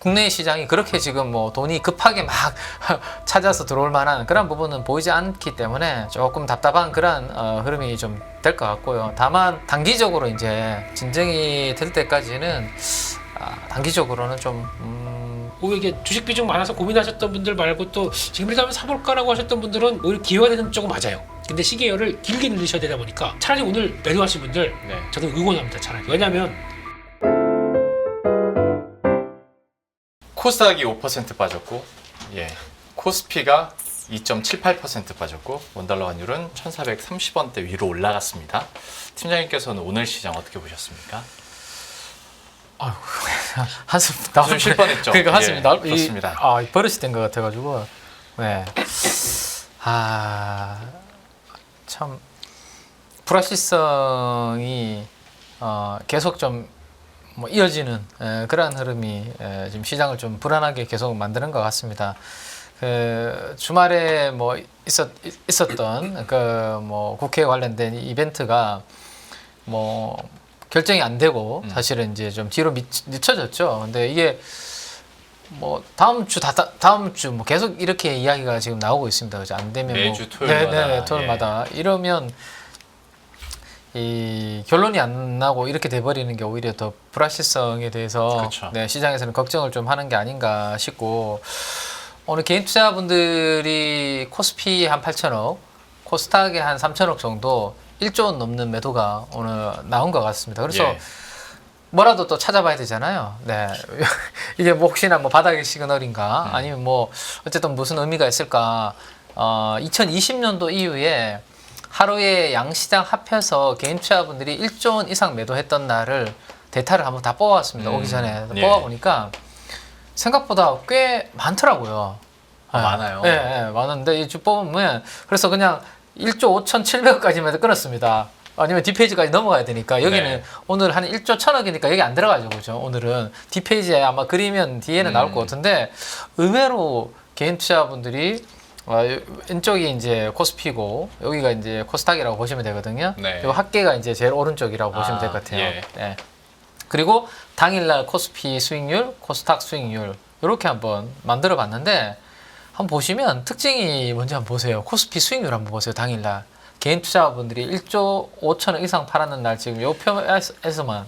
국내 시장이 그렇게 지금 뭐 돈이 급하게 막 찾아서 들어올 만한 그런 부분은 보이지 않기 때문에 조금 답답한 그런 흐름이 좀 될 것 같고요. 다만 단기적으로 이제 진정이 될 때까지는 단기적으로는 좀 오히려 이게 주식 비중 많아서 고민하셨던 분들 말고 또 지금이라도 한번 사볼까라고 하셨던 분들은 오히려 기회가 되는 쪽은 맞아요. 근데 시계열을 길게 늘리셔야 되다 보니까 차라리 오늘 매도하신 분들 네. 저는 응원합니다. 차라리. 왜냐하면 코스닥이 5% 빠졌고, 예, 코스피가 2.78% 빠졌고, 원달러 환율은 1,430원대 위로 올라갔습니다. 팀장님께서는 오늘 시장 어떻게 보셨습니까? 한숨 나올 좀 쉴 뻔했죠. 그러니까 한숨이 예, 나올 그렇습니다. 버릇이 된 것 같아가지고 네. 참 불확실성이 계속 좀 뭐 이어지는 그러한 흐름이 지금 시장을 좀 불안하게 계속 만드는 것 같습니다. 그 주말에 뭐 있었던 그 뭐 국회 관련된 이벤트가 뭐 결정이 안 되고 사실은 이제 좀 뒤로 늦춰졌죠. 근데 이게 뭐 다음 주 뭐 계속 이렇게 이야기가 지금 나오고 있습니다. 그죠? 안 되면 매주 뭐, 토요일마다. 네, 토요일마다 이러면 이 결론이 안 나고 이렇게 돼버리는 게 오히려 더 불확실성에 대해서 그렇죠. 네, 시장에서는 걱정을 좀 하는 게 아닌가 싶고 오늘 개인 투자분들이 코스피 한 8천억, 코스닥에 한 3천억 정도 1조 원 넘는 매도가 오늘 나온 것 같습니다. 그래서 예. 뭐라도 또 찾아봐야 되잖아요. 네. 이게 뭐 혹시나 뭐 바닥의 시그널인가 아니면 뭐 어쨌든 무슨 의미가 있을까. 2020년도 이후에 하루에 양시장 합해서 개인 투자분들이 1조 원 이상 매도했던 날을 데이터를 한번 다 뽑아왔습니다. 오기 전에 예. 뽑아보니까 생각보다 꽤 많더라고요. 많아요. 네, 네, 많은데 이 주 뽑으면 그래서 그냥 1조 5,700억까지만 끊었습니다. 아니면 뒷페이지까지 넘어가야 되니까 여기는 네. 오늘 한 1조 1,000억이니까 여기 안 들어가죠. 그죠? 오늘은 뒷페이지에 아마 그리면 뒤에는 나올 것 같은데 의외로 개인 투자분들이 왼쪽이 이제 코스피고 여기가 이제 코스닥이라고 보시면 되거든요. 네. 그리고 합계가 이제 제일 오른쪽이라고 보시면 될 것 같아요. 예. 네. 그리고 당일날 코스피 수익률, 코스닥 수익률 이렇게 한번 만들어 봤는데 한번 보시면 특징이 뭔지 한번 보세요. 코스피 수익률 한번 보세요. 당일날 개인 투자분들이 1조 5천억 이상 팔았는 날 지금 요 표에서만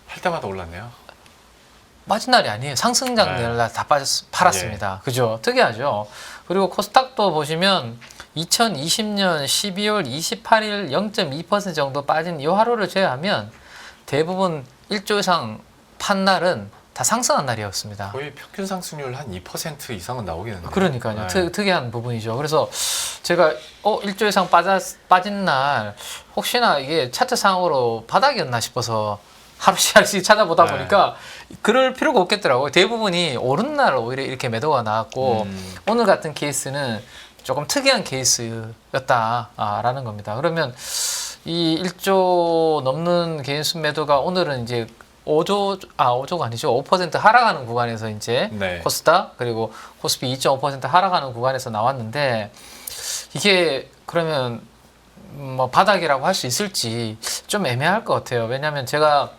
할 때마다 올랐네요. 빠진 날이 아니에요. 상승장 네. 날 다 팔았습니다. 그죠? 특이하죠. 그리고 코스닥도 보시면 2020년 12월 28일 0.2% 정도 빠진 이 하루를 제외하면 대부분 1조 이상 판 날은 다 상승한 날이었습니다. 거의 평균 상승률 한 2% 이상은 나오겠는데요. 그러니까요. 네. 특이한 부분이죠. 그래서 제가 1조 이상 빠진 날 혹시나 이게 차트상으로 바닥이었나 싶어서 하루씩 찾아보다 네. 보니까 그럴 필요가 없겠더라고요. 대부분이 오른 날 오히려 이렇게 매도가 나왔고 오늘 같은 케이스는 조금 특이한 케이스였다라는 겁니다. 그러면 이 1조 넘는 개인 순매도가 오늘은 이제 5조가 아니죠. 5% 하락하는 구간에서 이제 네. 코스닥 그리고 코스피 2.5% 하락하는 구간에서 나왔는데 이게 그러면 뭐 바닥이라고 할 수 있을지 좀 애매할 것 같아요. 왜냐하면 제가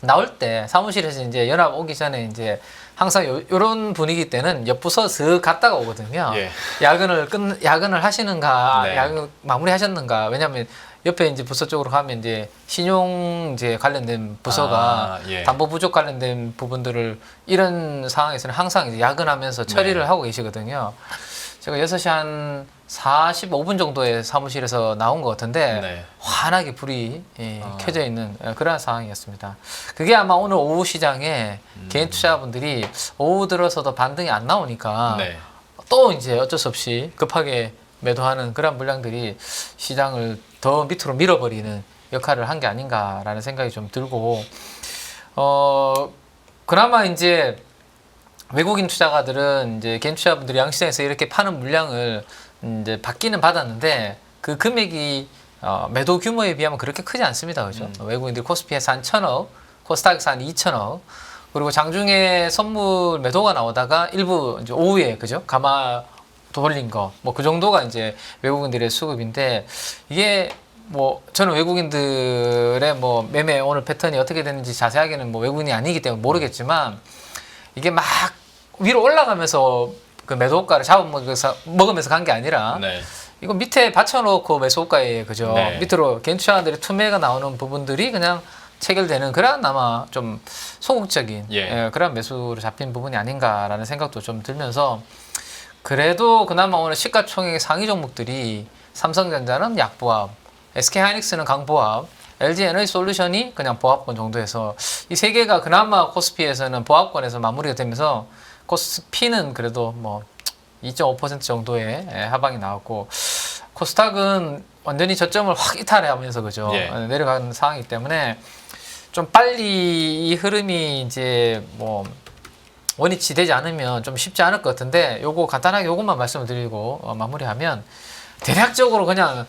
나올 때 사무실에서 이제 연합 오기 전에 이제 항상 요런 분위기 때는 옆 부서 슥 갔다가 오거든요. 예. 야근을 하시는가, 네. 야근 마무리하셨는가. 왜냐하면 옆에 이제 부서 쪽으로 가면 이제 신용 이제 관련된 부서가 예. 담보 부족 관련된 부분들을 이런 상황에서는 항상 이제 야근하면서 처리를 네. 하고 계시거든요. 제가 6시 한 45분 정도에 사무실에서 나온 것 같은데 네. 환하게 불이 켜져 있는 그런 상황이었습니다. 그게 아마 오늘 오후 시장에 개인 투자분들이 오후 들어서도 반등이 안 나오니까 네. 또 이제 어쩔 수 없이 급하게 매도하는 그런 물량들이 시장을 더 밑으로 밀어버리는 역할을 한 게 아닌가라는 생각이 좀 들고 그나마 이제 외국인 투자가들은 이제 개인 투자분들이 양시장에서 이렇게 파는 물량을 이제 받기는 받았는데 그 금액이 매도 규모에 비하면 그렇게 크지 않습니다. 그죠? 외국인들이 코스피에서 한 1,000억, 코스닥에서 한 2,000억, 그리고 장중에 선물 매도가 나오다가 일부 이제 오후에 그죠? 가마 돌린 거, 뭐 그 정도가 이제 외국인들의 수급인데 이게 뭐 저는 외국인들의 뭐 매매 오늘 패턴이 어떻게 되는지 자세하게는 뭐 외국인이 아니기 때문에 모르겠지만 이게 막 위로 올라가면서 그 매도 호가를 먹으면서 간 게 아니라 네. 이거 밑에 받쳐놓고 매수 호가에 그죠. 네. 밑으로 개인 투자자들의 투매가 나오는 부분들이 그냥 체결되는 그런 아마 좀 소극적인 예. 그런 매수로 잡힌 부분이 아닌가라는 생각도 좀 들면서 그래도 그나마 오늘 시가총액 상위 종목들이 삼성전자는 약보합, SK하이닉스는 강보합, LG에너지솔루션이 그냥 보합권 정도에서 이 세 개가 그나마 코스피에서는 보합권에서 마무리가 되면서 코스피는 그래도 뭐 2.5% 정도의 하방이 나왔고 코스닥은 완전히 저점을 확 이탈하면서 그죠 예. 내려가는 상황이기 때문에 좀 빨리 이 흐름이 이제 뭐 원위치 되지 않으면 좀 쉽지 않을 것 같은데 요거 간단하게 요것만 말씀을 드리고 마무리하면 대략적으로 그냥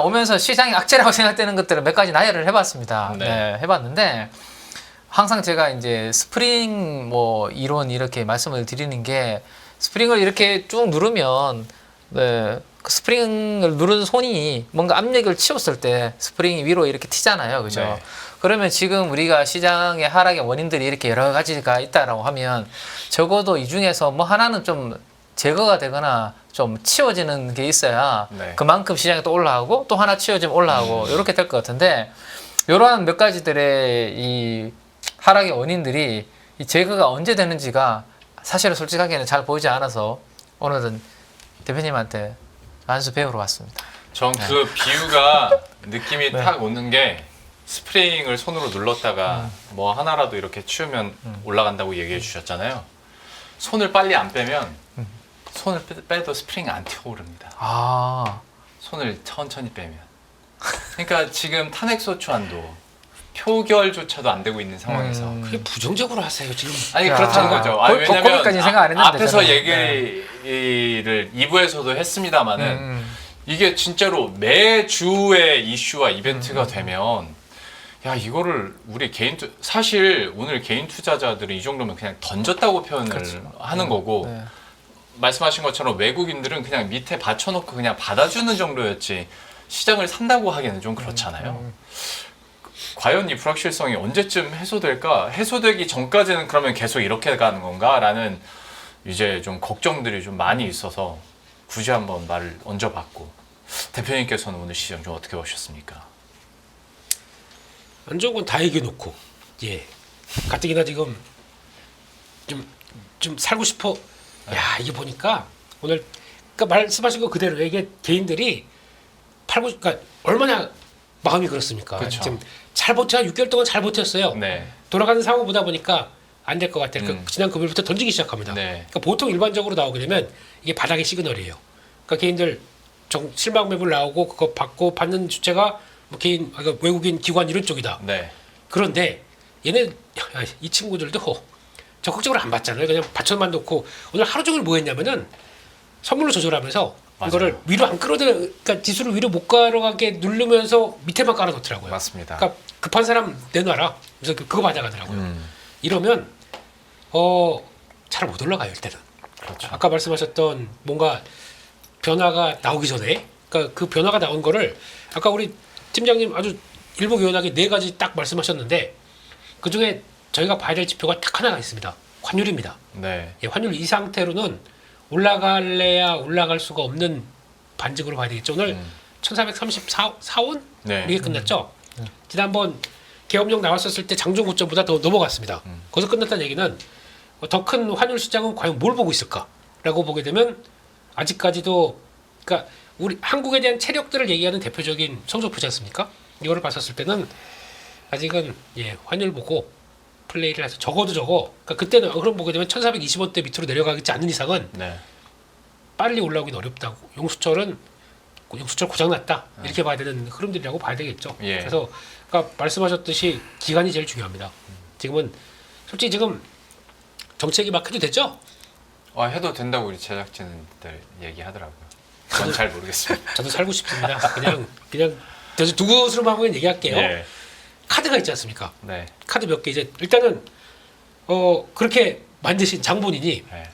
오면서 시장이 악재라고 생각되는 것들을 몇 가지 나열을 해봤습니다. 네. 네, 해봤는데 항상 제가 이제 스프링 뭐 이론 이렇게 말씀을 드리는 게 스프링을 이렇게 쭉 누르면 네, 그 스프링을 누른 손이 뭔가 압력을 치웠을 때 스프링이 위로 이렇게 튀잖아요, 그죠? 네. 그러면 지금 우리가 시장의 하락의 원인들이 이렇게 여러 가지가 있다라고 하면 적어도 이 중에서 뭐 하나는 좀 제거가 되거나 좀 치워지는 게 있어야 네. 그만큼 시장이 또 올라가고 또 하나 치워지면 올라가고 이렇게 될 것 같은데 이러한 몇 가지들의 이 하락의 원인들이 이 제거가 언제 되는지가 사실은 솔직하게는 잘 보이지 않아서 오늘은 대표님한테 한 수 배우러 왔습니다. 전 그 비유가 느낌이 네. 탁 오는 게 스프링을 손으로 눌렀다가 뭐 하나라도 이렇게 치우면 올라간다고 얘기해 주셨잖아요. 손을 빨리 안 빼면 손을 빼도 스프링이 안 튀어오릅니다. 아, 손을 천천히 빼면. 그러니까 지금 탄핵소추안도 표결조차도 안 되고 있는 상황에서 그게 부정적으로 하세요 지금. 아니 야, 그렇다는 제가 거죠. 아니, 왜냐면 거기까지 생각 안 했는데 앞에서 저는. 얘기를 2부에서도 했습니다마는 음. 이게 진짜로 매주의 이슈와 이벤트가 되면 야 이거를 우리 사실 오늘 개인 투자자들은 이 정도면 그냥 던졌다고 표현을 그렇죠. 하는 거고 네. 말씀하신 것처럼 외국인들은 그냥 밑에 받쳐놓고 그냥 받아주는 정도였지 시장을 산다고 하기에는 좀 그렇잖아요. 과연 이 불확실성이 언제쯤 해소될까? 해소되기 전까지는 그러면 계속 이렇게 가는 건가? 라는 이제 좀 걱정들이 좀 많이 있어서 굳이 한번 말을 얹어봤고 대표님께서는 오늘 시장 좀 어떻게 보셨습니까? 안 좋은 건 다 얘기해놓고 가뜩이나 지금 좀 살고 싶어. 야 이게 보니까 오늘 그러니까 말씀하신 거 그대로 이게 개인들이 팔고 그러니까 얼마나 마음이 그렇습니까? 그쵸. 지금 잘 버텨 6개월 동안 잘 버텼어요. 네. 돌아가는 상황 보다 보니까 안 될 것 같아요. 지난 금요일부터 던지기 시작합니다. 네. 그러니까 보통 일반적으로 나오게 되면 이게 바닥의 시그널이에요. 그러니까 개인들 실망 매물 나오고 그거 받는 주체가 뭐 그러니까 외국인 기관 이런 쪽이다. 네. 그런데 얘네 이 친구들도 적극적으로 안 받잖아요. 그냥 받쳐만 놓고 오늘 하루 종일 뭐 했냐면은 선물로 조절하면서 맞아요. 이거를 위로 안 그러니까 지수를 위로 못 가게 누르면서 밑에만 깔아놓더라고요. 맞습니다. 그러니까 급한 사람 내놔라. 그래서 그거 받아가더라고요. 이러면 잘 못 올라가요 일단은. 그렇죠. 아까 말씀하셨던 뭔가 변화가 나오기 전에 그러니까 그 변화가 나온 거를 아까 우리 팀장님 아주 일목요연하게 4가지 딱 말씀하셨는데 그 중에 저희가 봐야 될 지표가 딱 하나가 있습니다. 환율입니다. 네. 환율 이 상태로는 올라갈래야 올라갈 수가 없는 반직으로 봐야 되겠죠. 오늘 1434원 네. 이게 끝났죠. 지난번 계엄령 나왔었을 때 장중 고점보다 더 넘어갔습니다. 거기서 끝났다는 얘기는 더 큰 환율 시장은 과연 뭘 보고 있을까라고 보게 되면 아직까지도 그러니까 우리 한국에 대한 체력들을 얘기하는 대표적인 성적표지 않습니까? 이거를 봤었을 때는 아직은 환율 보고 플레이를 해서 적어도 그러니까 그때는 그럼 보게 되면 1420원대 밑으로 내려가지 않는 이상은 네. 빨리 올라오긴 어렵다고. 용수철 고장났다 이렇게 봐야 되는 흐름들이라고 봐야 되겠죠. 예. 그래서 그러니까 말씀하셨듯이 기간이 제일 중요합니다. 지금은 솔직히 지금 정책이 막 해도 되죠? 해도 된다고 우리 제작진들 얘기하더라고요. 전 잘 모르겠습니다. 저도 살고 싶습니다. 그냥 두 곳으로만 하면 얘기할게요. 예. 카드가 있지 않습니까? 네. 카드 몇 개 이제 일단은 그렇게 만드신 장본인이 네.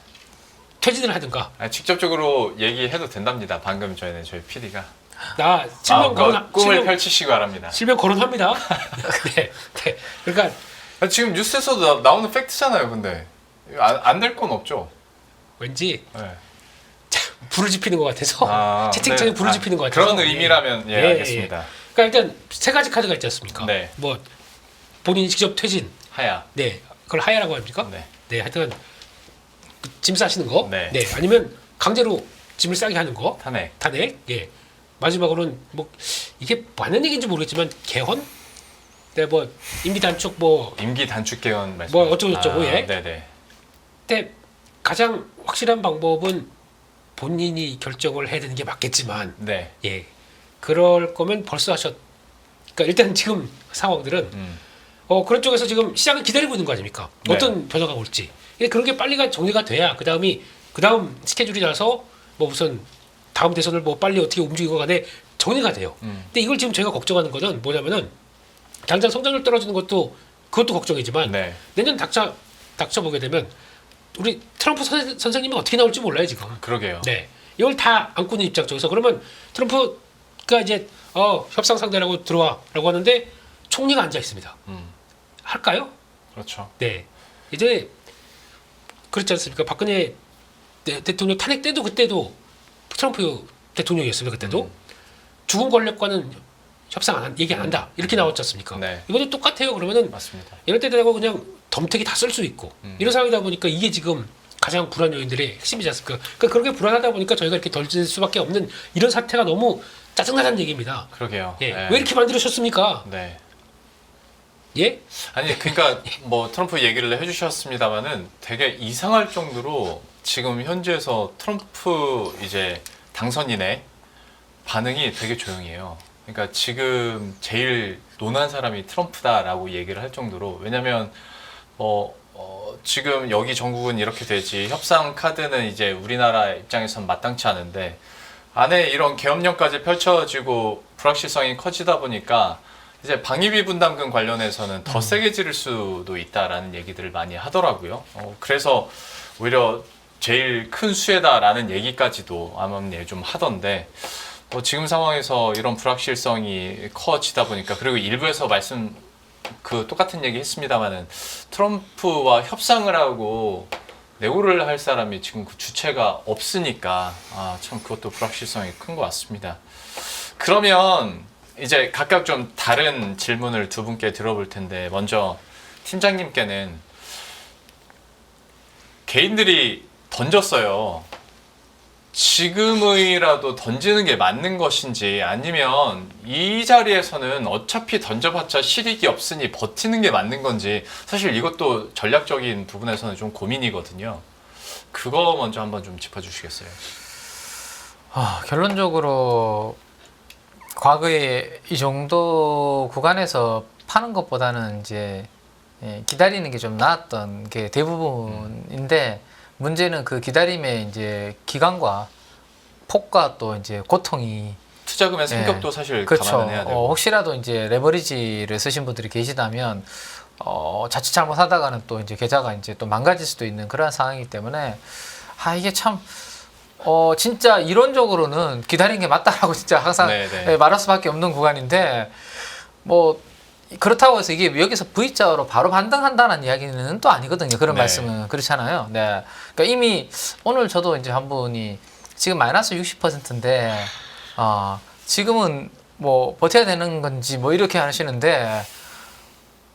퇴진을 하든가 직접적으로 얘기해도 된답니다. 방금 전에 저희 PD가 나 실명 꿈을 펼치시기 바랍니다. 실명 거론합니다. 네. 그러니까 지금 뉴스에서도 나오는 팩트잖아요. 근데 안 될 건 없죠. 왠지 네. 불을 지피는 것 같아서 채팅창에 네. 불을 지피는 것 같아서 그런 의미라면 예, 예, 알겠습니다. 그러니까 일단 세 가지 카드가 있지 않습니까? 네. 뭐 본인이 직접 퇴진, 하야. 네, 그걸 하야라고 합니까? 네. 네, 하여튼 짐 싸시는 거, 네. 아니면 강제로 짐을 싸게 하는 거, 탄핵. 탄핵, 예. 마지막으로는 뭐 이게 맞는 얘기인지 모르겠지만 개헌, 네, 뭐 임기 단축 뭐 임기 단축 개헌 말씀. 뭐 어쩌고저쩌고, 예. 네네. 근데 가장 확실한 방법은 본인이 결정을 해야 되는 게 맞겠지만, 네. 예, 그럴 거면 벌써 하셨. 그러니까 일단 지금 상황들은 그런 쪽에서 지금 시장을 기다리고 있는 거 아닙니까? 네. 어떤 변화가 올지. 그런 게 빨리 정리가 돼야 그 다음 스케줄이 나서 뭐 우선 다음 대선을 뭐 빨리 어떻게 움직이고 간에 정리가 돼요. 근데 이걸 지금 저희가 걱정하는 거는 뭐냐면은 당장 성장률 떨어지는 것도 그것도 걱정이지만 네. 내년 닥쳐보게 되면 우리 트럼프 선생님이 어떻게 나올지 몰라요 지금. 그러게요. 네, 이걸 다 안고 있는 입장 쪽에서 그러면 트럼프가 이제 협상 상대라고 들어와라고 하는데 총리가 앉아 있습니다. 할까요? 그렇죠. 네, 이제 그렇지 않습니까? 박근혜 대통령 탄핵 때도 그때도 트럼프 대통령이었습니다. 그때도 죽은 권력과는 협상 얘기 안 한다 이렇게 나왔지 않습니까? 네. 이것도 똑같아요. 그러면은 맞습니다. 이럴 때 되고 그냥 덤태기 다 쓸 수 있고 이런 상황이다 보니까 이게 지금 가장 불안 요인들의 핵심이지 않습니까? 그러니까 그렇게 불안하다 보니까 저희가 이렇게 덜질 수밖에 없는 이런 사태가 너무 짜증나다는 얘기입니다. 그러게요. 예, 네. 왜 이렇게 만들으셨습니까? 네. 예? 아니 그러니까 뭐 트럼프 얘기를 해주셨습니다만은 되게 이상할 정도로 지금 현지에서 트럼프 이제 당선인의 반응이 되게 조용해요. 그러니까 지금 제일 논한 사람이 트럼프다라고 얘기를 할 정도로 왜냐면 지금 여기 전국은 이렇게 되지 협상 카드는 이제 우리나라 입장에선 마땅치 않은데 안에 이런 계엄령까지 펼쳐지고 불확실성이 커지다 보니까 이제 방위비 분담금 관련해서는 더 세게 지를 수도 있다라는 얘기들을 많이 하더라고요. 그래서 오히려 제일 큰 수혜다라는 얘기까지도 암암리에 좀 하던데 지금 상황에서 이런 불확실성이 커지다 보니까 그리고 일부에서 똑같은 얘기 했습니다만은 트럼프와 협상을 하고 내고를 할 사람이 지금 그 주체가 없으니까 참 그것도 불확실성이 큰 것 같습니다. 그러면 이제 각각 좀 다른 질문을 두 분께 들어볼 텐데 먼저 팀장님께는 개인들이 던졌어요. 지금이라도 던지는 게 맞는 것인지 아니면 이 자리에서는 어차피 던져봤자 실익이 없으니 버티는 게 맞는 건지 사실 이것도 전략적인 부분에서는 좀 고민이거든요. 그거 먼저 한번 좀 짚어주시겠어요? 결론적으로 과거에 이 정도 구간에서 파는 것보다는 이제 기다리는 게 좀 나았던 게 대부분인데 문제는 그 기다림의 이제 기간과 폭과 또 이제 고통이 투자금의 성격도 사실 그렇죠. 감안을 해야 되고 혹시라도 이제 레버리지를 쓰신 분들이 계시다면 자칫 잘못하다가는 또 이제 계좌가 이제 또 망가질 수도 있는 그런 상황이기 때문에 이게 참 진짜 이론적으로는 기다리는 게 맞다라고 진짜 항상 말할 수밖에 없는 구간인데 뭐 그렇다고 해서 이게 여기서 V자로 바로 반등한다는 이야기는 또 아니거든요. 그런 말씀은 그렇잖아요. 네. 그러니까 이미 오늘 저도 이제 한 분이 지금 마이너스 60%인데 지금은 뭐 버텨야 되는 건지 뭐 이렇게 하시는데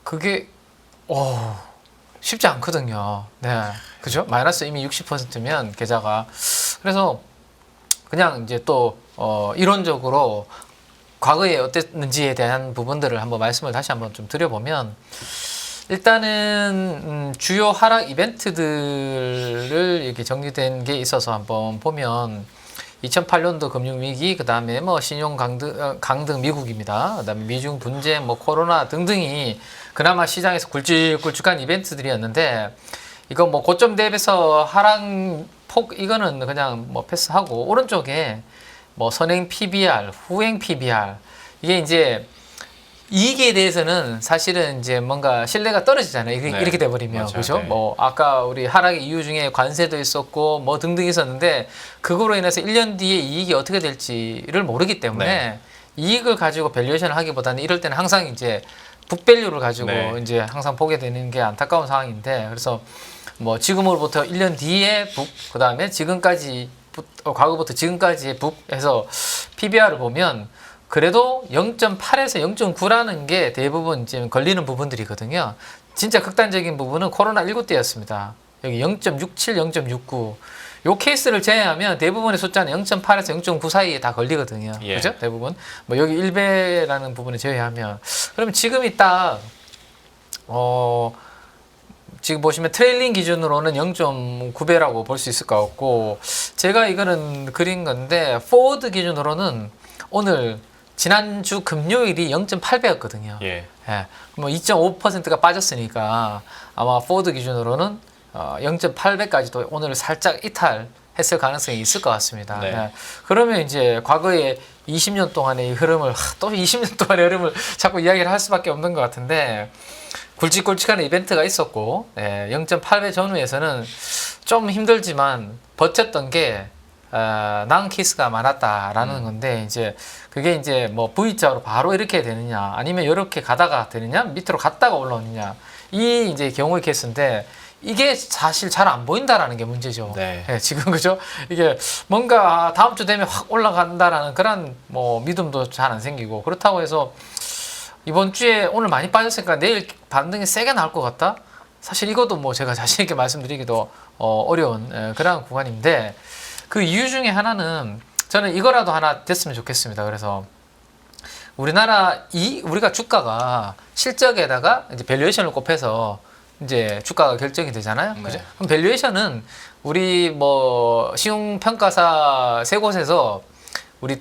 그게 쉽지 않거든요. 네. 그죠? 마이너스 이미 60%면 계좌가 그래서 그냥 이제 또 이론적으로 과거에 어땠는지에 대한 부분들을 한번 말씀을 다시 한번 좀 드려보면 일단은 주요 하락 이벤트들을 이렇게 정리된 게 있어서 한번 보면 2008년도 금융위기, 그 다음에 뭐 신용 강등 미국입니다. 그 다음에 미중 분쟁, 뭐 코로나 등등이 그나마 시장에서 굵직굵직한 이벤트들이었는데 이거 뭐 고점 대비해서 하락폭 이거는 그냥 뭐 패스하고 오른쪽에 뭐 선행 PBR, 후행 PBR 이게 이제 이익에 대해서는 사실은 이제 뭔가 신뢰가 떨어지잖아요. 이렇게 돼버리면 그렇죠? 뭐 아까 우리 하락의 이유 중에 관세도 있었고 뭐 등등 있었는데 그거로 인해서 1년 뒤에 이익이 어떻게 될지를 모르기 때문에 이익을 가지고 밸류에이션을 하기보다는 이럴 때는 항상 이제 북밸류를 가지고 이제 항상 보게 되는 게 안타까운 상황인데 그래서 뭐 지금으로부터 1년 뒤에 북, 그다음에 지금까지 과거부터 지금까지의 북에서 PBR을 보면 그래도 0.8에서 0.9라는 게 대부분 지금 걸리는 부분들이거든요. 진짜 극단적인 부분은 코로나19 때였습니다. 여기 0.67, 0.69. 요 케이스를 제외하면 대부분의 숫자는 0.8에서 0.9 사이에 다 걸리거든요. 예. 그죠? 대부분. 뭐 여기 1배라는 부분을 제외하면. 그럼 지금이 딱, 지금 보시면 트레일링 기준으로는 0.9배라고 볼 수 있을 것 같고, 제가 이거는 그린 건데, 포워드 기준으로는 오늘 지난주 금요일이 0.8배였거든요. 예. 예, 뭐 2.5%가 빠졌으니까 아마 포워드 기준으로는 0.8배까지도 오늘 살짝 이탈했을 가능성이 있을 것 같습니다. 네. 예, 그러면 이제 과거에 20년 동안의 이 흐름을 또 20년 동안의 흐름을 자꾸 이야기를 할 수밖에 없는 것 같은데 굵직굵직한 이벤트가 있었고 0.8배 전후에서는 좀 힘들지만 버텼던 게 나은 케이스가 많았다라는 건데 이제 그게 이제 뭐 V자로 바로 이렇게 되느냐 아니면 이렇게 가다가 되느냐 밑으로 갔다가 올라오느냐 이 이제 경우의 케이스인데 이게 사실 잘 안 보인다라는 게 문제죠. 네. 예, 지금 그죠? 이게 뭔가 다음 주 되면 확 올라간다라는 그런 뭐 믿음도 잘 안 생기고 그렇다고 해서 이번 주에 오늘 많이 빠졌으니까 내일 반등이 세게 나올 것 같다? 사실 이것도 뭐 제가 자신 있게 말씀드리기도 어려운 그런 구간인데 그 이유 중에 하나는 저는 이거라도 하나 됐으면 좋겠습니다. 그래서 우리가 주가가 실적에다가 이제 밸류에이션을 곱해서 이제 주가가 결정이 되잖아요. 네. 그죠? 그럼 밸류에이션은 우리 뭐 신용평가사 세 곳에서 우리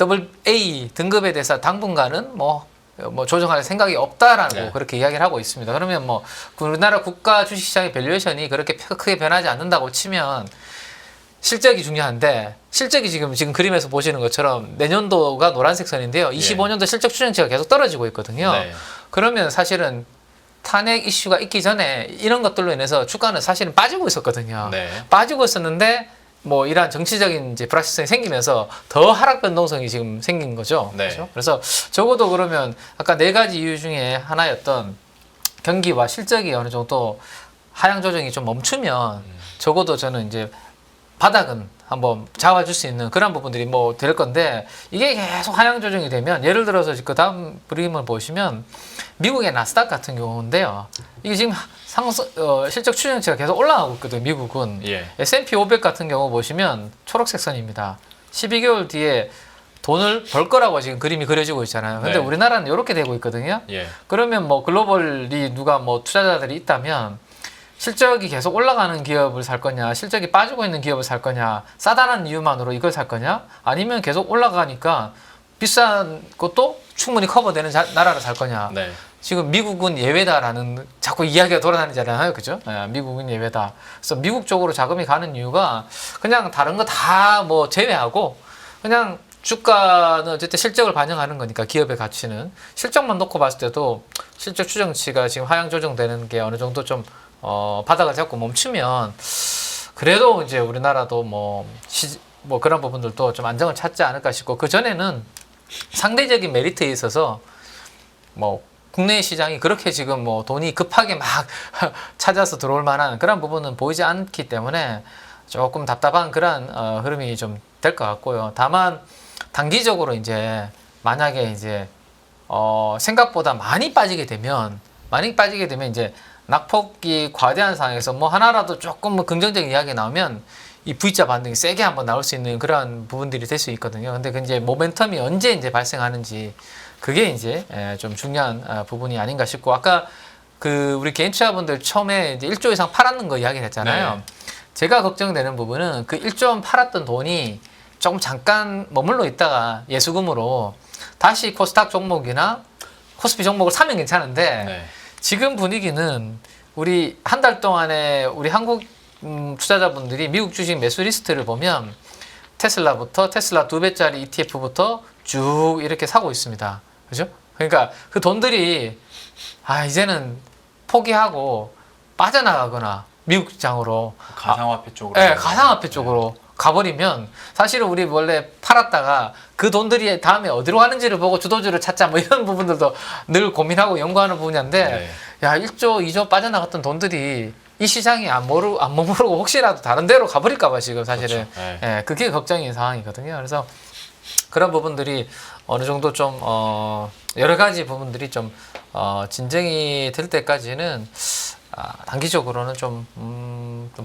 AA 등급에 대해서 당분간은 뭐 조정할 생각이 없다라고 네. 그렇게 이야기를 하고 있습니다. 그러면 뭐 우리나라 국가 주식시장의 밸류에이션이 그렇게 크게 변하지 않는다고 치면 실적이 중요한데 실적이 지금 그림에서 보시는 것처럼 내년도가 노란색 선인데요. 25년도 실적 추정치가 계속 떨어지고 있거든요. 네. 그러면 사실은 탄핵 이슈가 있기 전에 이런 것들로 인해서 주가는 사실은 빠지고 있었거든요. 네. 빠지고 있었는데 뭐 이러한 정치적인 이제 불확실성이 생기면서 더 하락 변동성이 지금 생긴 거죠. 네. 그렇죠? 그래서 적어도 그러면 아까 네 가지 이유 중에 하나였던 경기와 실적이 어느 정도 하향 조정이 좀 멈추면 적어도 저는 이제 바닥은 한번 잡아줄 수 있는 그런 부분들이 뭐 될 건데 이게 계속 하향 조정이 되면 예를 들어서 그 다음 그림을 보시면 미국의 나스닥 같은 경우인데요. 이게 지금 실적 추정치가 계속 올라가고 있거든요. 미국은. 예. S&P 500 같은 경우 보시면 초록색 선입니다. 12개월 뒤에 돈을 벌 거라고 지금 그림이 그려지고 있잖아요. 근데 네. 우리나라는 이렇게 되고 있거든요. 예. 그러면 뭐 글로벌이 누가 뭐 투자자들이 있다면 실적이 계속 올라가는 기업을 살 거냐, 실적이 빠지고 있는 기업을 살 거냐, 싸다는 이유만으로 이걸 살 거냐, 아니면 계속 올라가니까 비싼 것도 충분히 커버되는 나라를 살 거냐. 네. 지금 미국은 예외다라는 자꾸 이야기가 돌아다니잖아요. 그죠? 미국은 예외다. 그래서 미국 쪽으로 자금이 가는 이유가 그냥 다른 거 다 뭐 제외하고 그냥 주가는 어쨌든 실적을 반영하는 거니까 기업의 가치는 실적만 놓고 봤을 때도 실적 추정치가 지금 하향 조정되는 게 어느 정도 좀 바닥을 잡고 멈추면 그래도 이제 우리나라도 뭐 그런 부분들도 좀 안정을 찾지 않을까 싶고 그 전에는 상대적인 메리트에 있어서 뭐 국내 시장이 그렇게 지금 뭐 돈이 급하게 막 찾아서 들어올 만한 그런 부분은 보이지 않기 때문에 조금 답답한 그런 흐름이 좀 될 것 같고요. 다만 단기적으로 이제 만약에 이제 생각보다 많이 빠지게 되면 이제 낙폭이 과대한 상황에서 뭐 하나라도 조금 뭐 긍정적인 이야기 나오면 이 V자 반등이 세게 한번 나올 수 있는 그런 부분들이 될 수 있거든요. 근데 그 이제 모멘텀이 언제 이제 발생하는지 그게 이제 좀 중요한 부분이 아닌가 싶고 아까 그 우리 개인 투자분들 처음에 이제 1조 이상 팔았는 거 이야기를 했잖아요. 네. 제가 걱정되는 부분은 그 1조 원 팔았던 돈이 조금 잠깐 머물러 있다가 예수금으로 다시 코스닥 종목이나 코스피 종목을 사면 괜찮은데 네. 지금 분위기는 우리 한 달 동안에 우리 한국 투자자분들이 미국 주식 매수 리스트를 보면 테슬라부터 테슬라 2배짜리 ETF부터 쭉 이렇게 사고 있습니다. 그죠? 그러니까 그 돈들이 이제는 포기하고 빠져나가거나 미국 시장으로 가상화폐 쪽으로. 네, 가상화폐 쪽으로 가버리면 사실은 우리 원래 팔았다가 그 돈들이 다음에 어디로 가는지를 보고 주도주를 찾자 뭐 이런 부분들도 늘 고민하고 연구하는 분야인데 네. 야 1조 2조 빠져나갔던 돈들이 이 시장이 안 머무르고 혹시라도 다른 데로 가버릴까봐 지금 사실은 그렇죠. 네. 예, 그게 걱정인 상황이거든요. 그래서 그런 부분들이 어느 정도 좀 여러 가지 부분들이 좀 진정이 될 때까지는 단기적으로는 좀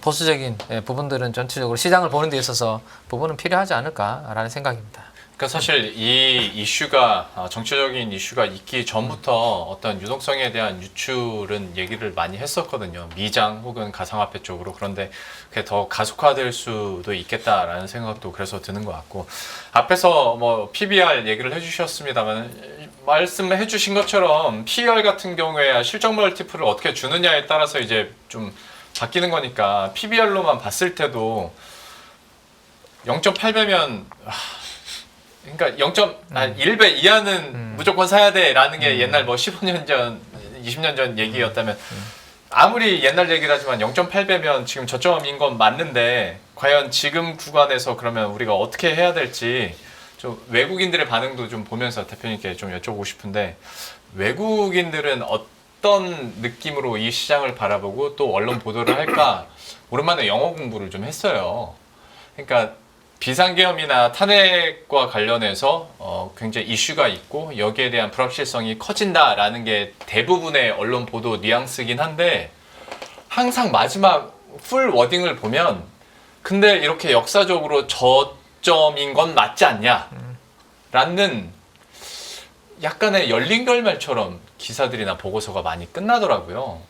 보수적인 부분들은 전체적으로 시장을 보는 데 있어서 부분은 필요하지 않을까라는 생각입니다. 그러니까 사실 이 이슈가 정치적인 이슈가 있기 전부터 어떤 유동성에 대한 유출은 얘기를 많이 했었거든요. 미장 혹은 가상화폐 쪽으로. 그런데 그게 더 가속화될 수도 있겠다라는 생각도 그래서 드는 것 같고, 앞에서 뭐 PBR 얘기를 해주셨습니다만 말씀해 주신 것처럼 PER 같은 경우에 실적 멀티플을 어떻게 주느냐에 따라서 이제 좀 바뀌는 거니까 PBR로만 봤을 때도 0.8배면 그러니까 1배 이하는 무조건 사야 돼라는 게 옛날 뭐 15년 전, 20년 전 얘기였다면 아무리 옛날 얘기를 하지만 0.8배면 지금 저점인 건 맞는데 과연 지금 구간에서 그러면 우리가 어떻게 해야 될지 좀 외국인들의 반응도 좀 보면서 대표님께 좀 여쭤보고 싶은데, 외국인들은 어떤 느낌으로 이 시장을 바라보고 또 언론 보도를 할까 오랜만에 영어 공부를 좀 했어요. 그러니까 비상계엄이나 탄핵과 관련해서 굉장히 이슈가 있고 여기에 대한 불확실성이 커진다라는 게 대부분의 언론 보도 뉘앙스긴 한데, 항상 마지막 풀 워딩을 보면 근데 이렇게 역사적으로 저점인 건 맞지 않냐? 라는 약간의 열린 결말처럼 기사들이나 보고서가 많이 끝나더라고요.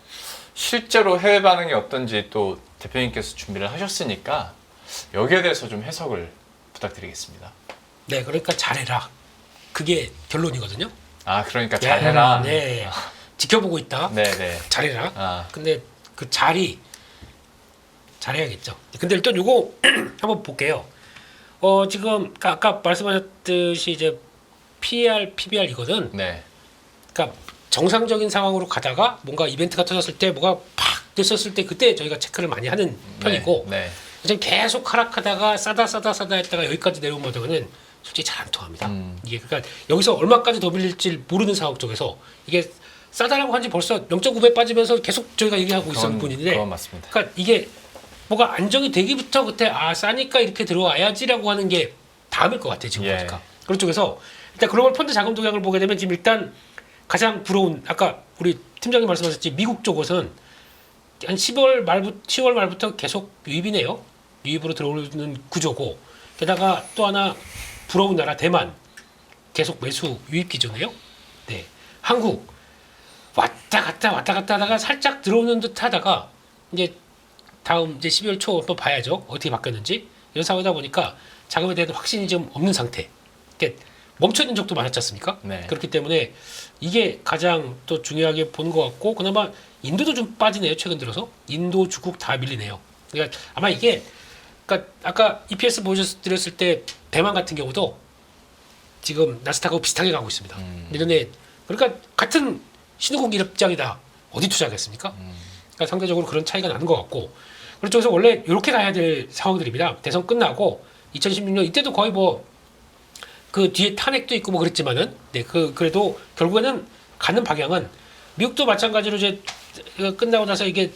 실제로 해외 반응이 어떤지 또 대표님께서 준비를 하셨으니까 여기에 대해서 좀 해석을 부탁드리겠습니다. 네, 그러니까 잘해라. 그게 결론이거든요. 그러니까 잘해라. 네, 지켜보고 있다. 네네. 잘해라. 근데 그 잘해야겠죠. 근데 일단 요거 한번 볼게요. 지금 아까 말씀하셨듯이 이제 PBR이거든. 네. 그러니까 정상적인 상황으로 가다가 뭔가 이벤트가 터졌을 때 뭐가 팍 됐었을 때 그때 저희가 체크를 많이 하는 편이고, 네. 지금 계속 하락하다가 싸다 했다가 여기까지 내려온 모델은 솔직히 잘 안 통합니다. 이게 그러니까 여기서 얼마까지 더 밀릴지 모르는 상황 쪽에서 이게 싸다라고 한지 벌써 0.9배 빠지면서 계속 저희가 얘기하고 있었는 분인데, 그건 맞습니다. 그러니까 이게 뭐가 안정이 되기부터 그때 싸니까 이렇게 들어와야지라고 하는 게 다음일 것 같아요 지금 보니까. 그런 쪽에서 일단 글로벌 펀드 자금 동향을 보게 되면 지금 일단 가장 부러운, 아까 우리 팀장님 말씀하셨지, 미국 쪽은 한 10월 말부터 계속 유입이네요. 유입으로 들어오는 구조고, 게다가 또 하나 부러운 나라 대만 계속 매수 유입 기조네요. 네, 한국 왔다 갔다 하다가 살짝 들어오는 듯 하다가 이제 다음 이제 12월 초 한번 봐야죠. 어떻게 바뀌었는지. 이런 상황이다 보니까 자금에 대한 확신이 좀 없는 상태. 그러니까 멈춰 있는 적도 많았지 않습니까? 네. 그렇기 때문에 이게 가장 또 중요하게 보는 것 같고, 그나마 인도도 좀 빠지네요. 최근 들어서 인도, 중국 다 밀리네요. 그러니까 아마 이게, 그러니까 아까 EPS 보여드렸을 때 대만 같은 경우도 지금 나스닥하고 비슷하게 가고 있습니다. 이런데 그러니까 같은 신흥공기 입장이다. 어디 투자하겠습니까? 그러니까 상대적으로 그런 차이가 나는 것 같고, 그런 쪽에서 원래 이렇게 가야 될 상황들입니다. 대선 끝나고 2016년 이때도 거의 뭐 그 뒤에 탄핵도 있고 뭐 그랬지만은, 네, 그래도 결국에는 가는 방향은 미국도 마찬가지로 이제 끝나고 나서 이게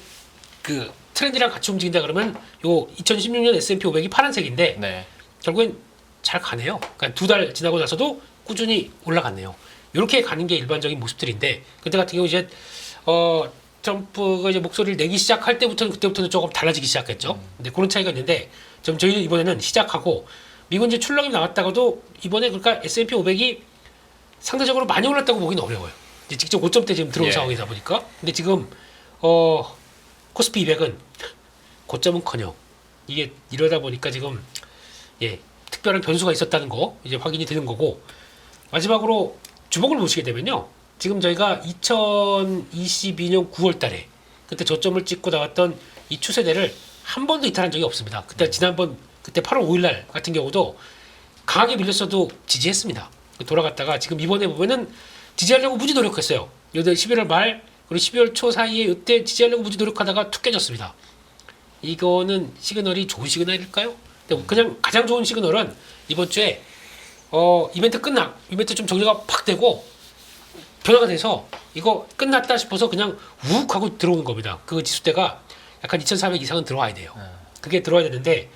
그 트렌드랑 같이 움직인다 그러면 요 2016년 S&P 500이 파란색인데 네. 결국엔 잘 가네요. 그러니까 2달 지나고 나서도 꾸준히 올라갔네요. 이렇게 가는 게 일반적인 모습들인데, 그때 같은 경우 이제 트럼프가 이제 목소리를 내기 시작할 때부터는 그때부터는 조금 달라지기 시작했죠. 근데 그런 차이가 있는데, 좀 저희는 이번에는 시작하고 미국 이제 출렁이 나왔다가도 이번에 그러니까 S&P 500이 상대적으로 많이 올랐다고 보기는 어려워요. 이제 직접 고점대 지금 들어온 상황이다 보니까. 근데 지금 코스피 200은 고점은커녕 이게 이러다 보니까 지금 특별한 변수가 있었다는 거 이제 확인이 되는 거고, 마지막으로 주목을 보시게 되면요. 지금 저희가 2022년 9월 달에 그때 저점을 찍고 나왔던 이 추세대를 한 번도 이탈한 적이 없습니다. 그때 지난번 그때 8월 5일 날 같은 경우도 강하게 밀렸어도 지지했습니다. 돌아갔다가 지금 이번에 보면은 지지하려고 무지 노력했어요. 여기 11월 말 그리고 12월 초 사이에 이때 지지하려고 무지 노력하다가 툭 깨졌습니다. 이거는 시그널이 좋은 시그널일까요? 그냥 가장 좋은 시그널은 이번 주에 이벤트 좀 정리가 팍 되고 변화가 돼서 이거 끝났다 싶어서 그냥 우욱 하고 들어오는 겁니다. 그 지수대가 약간 2,400 이상은 들어와야 돼요. 그게 들어와야 되는데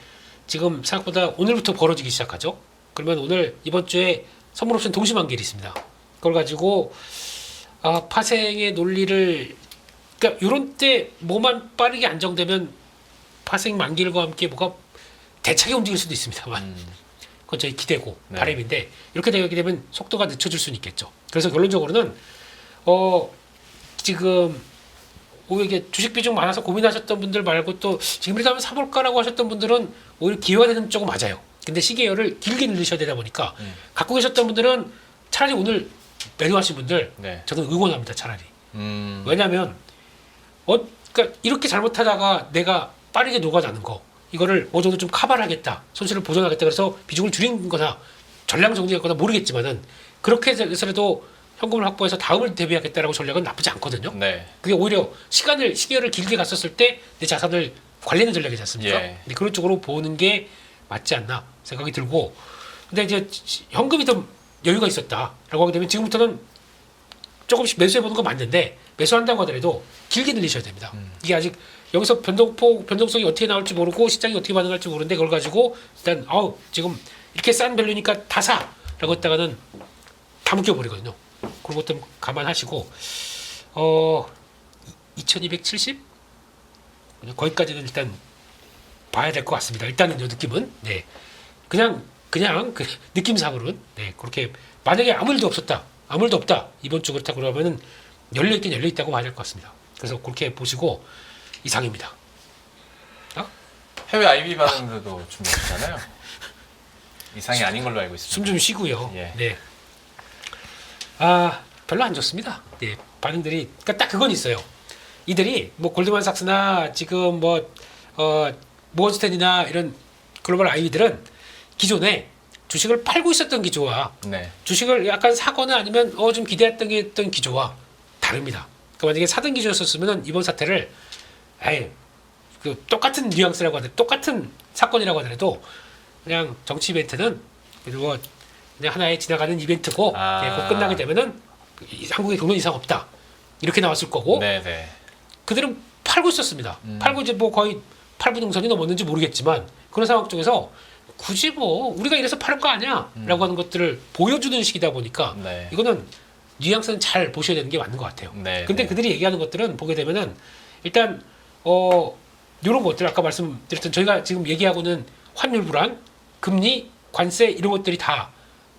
지금 생각보다 오늘부터 벌어지기 시작하죠. 그러면 오늘 이번 주에 선물 옵션 동시 만기일이 있습니다. 그걸 가지고 파생의 논리를 그러니까 이런 때 뭐만 빠르게 안정되면 파생 만기일과 함께 뭐가 대차게 움직일 수도 있습니다만 그건 저희 기대고 네. 바람인데 이렇게 되게 되면 속도가 늦춰질 수는 있겠죠. 그래서 결론적으로는 지금 오히려 이게 주식 비중 많아서 고민하셨던 분들 말고 또 지금이라도 한번 사볼까라고 하셨던 분들은 오히려 기회가 되는 쪽은 맞아요. 근데 시계열을 길게 늘리셔야 되다 보니까 갖고 계셨던 분들은 차라리 오늘 매도하신 분들 네. 저는 응원합니다. 차라리. 왜냐하면 그러니까 이렇게 잘못하다가 내가 빠르게 녹아나는 거 이거를 어느 정도 좀 커버를 하겠다. 손실을 보전하겠다. 그래서 비중을 줄인 거나 전량 정리했거나 모르겠지만은 그렇게 해서라도 현금을 확보해서 다음을 대비하겠다라고 전략은 나쁘지 않거든요. 네. 그게 오히려 시계열을 길게 갔었을 때 내 자산을 관리하는 전략이지 않습니까? 예. 근데 그런 쪽으로 보는 게 맞지 않나 생각이 들고 근데 이제 현금이 좀 여유가 있었다라고 하게 되면 지금부터는 조금씩 매수해보는 건 맞는데 매수한다고 하더라도 길게 늘리셔야 됩니다. 이게 아직 여기서 변동성이 어떻게 나올지 모르고 시장이 어떻게 반응할지 모르는데 그걸 가지고 일단 지금 이렇게 싼 밸류니까 다 사라고 했다가는 다 묶여버리거든요. 그런 것 좀 감안하시고 2270? 거기까지는 일단 봐야 될 것 같습니다. 일단은 요 느낌은 네 그냥 그 느낌상으로는 네 그렇게 만약에 아무 일도 없다 이번 주 그렇다 그러면은 열려있긴 열려있다고 봐야 될 것 같습니다. 그래서 그렇게 보시고 이상입니다. 해외 IB 반응도 준비했잖아요. 이상이 아닌 걸로 알고 있습니다. 숨 좀 쉬고요. 예. 네. 별로 안 좋습니다. 네, 반응들이 그러니까 딱 그건 있어요. 이들이 뭐 골드만삭스나 지금 모건스탠이나 이런 글로벌 IB들은 기존에 주식을 팔고 있었던 기조와 네. 주식을 약간 사거나 아니면 좀 기대했던 기조와 다릅니다. 그러니까 만약에 사던 기조였었으면 이번 사태를 똑같은 뉘앙스라고 하더라도 똑같은 사건이라고 하더라도 그냥 정치 이벤트는 그리고 그냥 하나의 지나가는 이벤트고 곧 끝나게 되면은 한국에 경론 이상 없다 이렇게 나왔을 거고 네네. 그들은 팔고 있었습니다. 팔고 이제 뭐 거의 8분 동선이 넘었는지 모르겠지만 그런 상황 쪽에서 굳이 뭐 우리가 이래서 팔을 거 아니야라고 하는 것들을 보여주는 식이다 보니까 네. 이거는 뉘앙스는 잘 보셔야 되는 게 맞는 것 같아요. 네, 근데 네. 그들이 얘기하는 것들은 보게 되면은 일단 이런 것들 아까 말씀드렸던 저희가 지금 얘기하고는 환율 불안, 금리, 관세 이런 것들이 다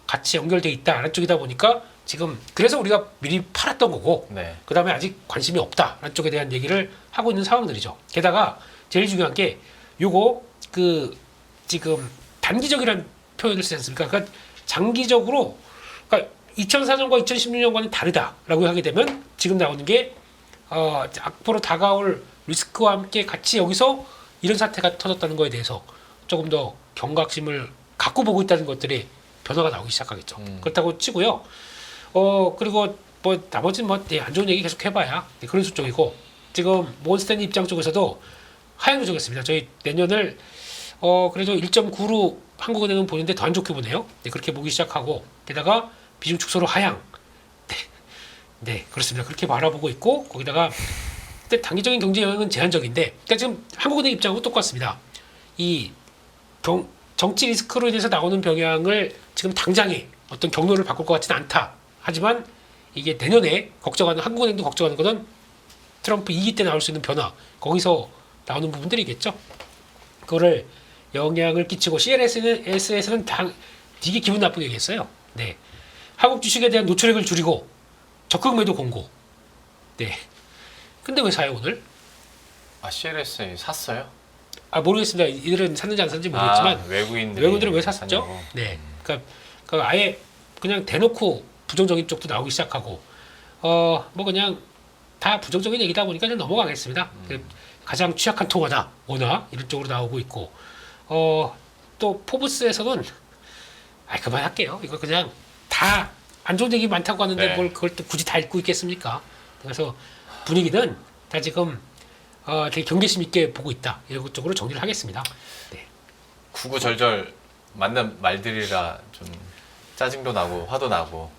같이 연결돼 있다라는 쪽이다 보니까 지금 그래서 우리가 미리 팔았던 거고 네. 그 다음에 아직 관심이 없다라는 쪽에 대한 얘기를 하고 있는 상황들이죠. 게다가 제일 중요한 게 요거 지금 단기적이라는 표현을 쓰지 않습니까? 그러니까 장기적으로 그러니까 2004년과 2016년과는 다르다라고 하게 되면 지금 나오는 게 앞으로 다가올 리스크와 함께 같이 여기서 이런 사태가 터졌다는 거에 대해서 조금 더 경각심을 갖고 보고 있다는 것들이 변화가 나오기 시작하겠죠. 그렇다고 치고요. 그리고 뭐 나머지는 안 좋은 얘기 계속 해봐야 그런 수쪽이고 지금 몬스탠리 입장 쪽에서도 하향 조정했습니다. 저희 내년을 그래도 1.9로 한국은행은 보는데 더 안 좋게 보네요. 네, 그렇게 보기 시작하고 게다가 비중 축소로 하향. 네, 그렇습니다. 그렇게 바라보고 있고 거기다가 근데 단기적인 경제 영향은 제한적인데 그러니까 지금 한국은행 입장하고 똑같습니다. 이 정치 리스크로 인해서 나오는 병향을 지금 당장에 어떤 경로를 바꿀 것 같지는 않다. 하지만 이게 내년에 걱정하는 한국은행도 걱정하는 것은 트럼프 2기 때 나올 수 있는 변화 거기서 나오는 부분들이겠죠. 그거를 영향을 끼치고 CLS에서는 되게 기분 나쁘게 얘기했어요. 네, 한국 주식에 대한 노출액을 줄이고 적극 매도 공고. 네, 근데 왜 사요 오늘? CLS 샀어요? 모르겠습니다. 이들은 샀는지 안 샀는지 모르겠지만 외국인들은 왜 샀었죠? 네, 그러니까 아예 그냥 대놓고 부정적인 쪽도 나오기 시작하고 뭐 그냥 다 부정적인 얘기다 보니까 좀 넘어가겠습니다. 가장 취약한 통화다 뭐나 이런 쪽으로 나오고 있고 또 포브스에서는 그만할게요. 이거 그냥 다 안 좋은 얘기 많다고 하는데 네. 뭘 그걸 또 굳이 다 읽고 있겠습니까? 그래서 분위기는 다 지금 되게 경계심 있게 보고 있다 이런 쪽으로 정리를 하겠습니다. 네. 구구절절 맞는 말들이라 좀 짜증도 나고 화도 나고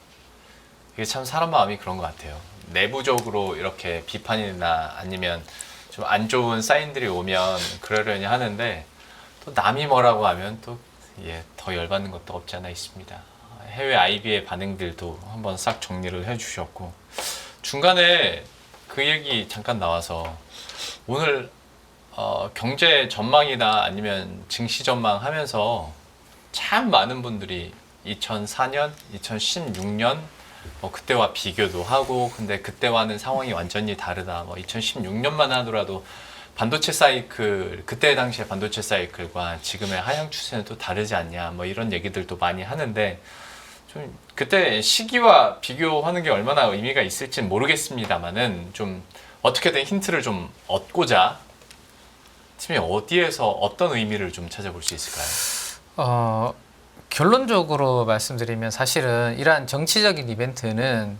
이게 참 사람 마음이 그런 것 같아요. 내부적으로 이렇게 비판이나 아니면 좀 안 좋은 사인들이 오면 그러려니 하는데 또 남이 뭐라고 하면 또 더 열받는 것도 없지 않아 있습니다. 해외 IB의 반응들도 한번 싹 정리를 해주셨고 중간에 그 얘기 잠깐 나와서 오늘 경제 전망이나 아니면 증시 전망 하면서 참 많은 분들이 2004년, 2016년 그때와 비교도 하고 근데 그때와는 상황이 완전히 다르다. 2016년만 하더라도 반도체 사이클 그때 당시의 반도체 사이클과 지금의 하향 추세는 또 다르지 않냐. 이런 얘기들도 많이 하는데 좀 그때 시기와 비교하는 게 얼마나 의미가 있을지는 모르겠습니다만은 좀 어떻게든 힌트를 좀 얻고자 팀이 어디에서 어떤 의미를 좀 찾아볼 수 있을까요? 결론적으로 말씀드리면 사실은 이러한 정치적인 이벤트는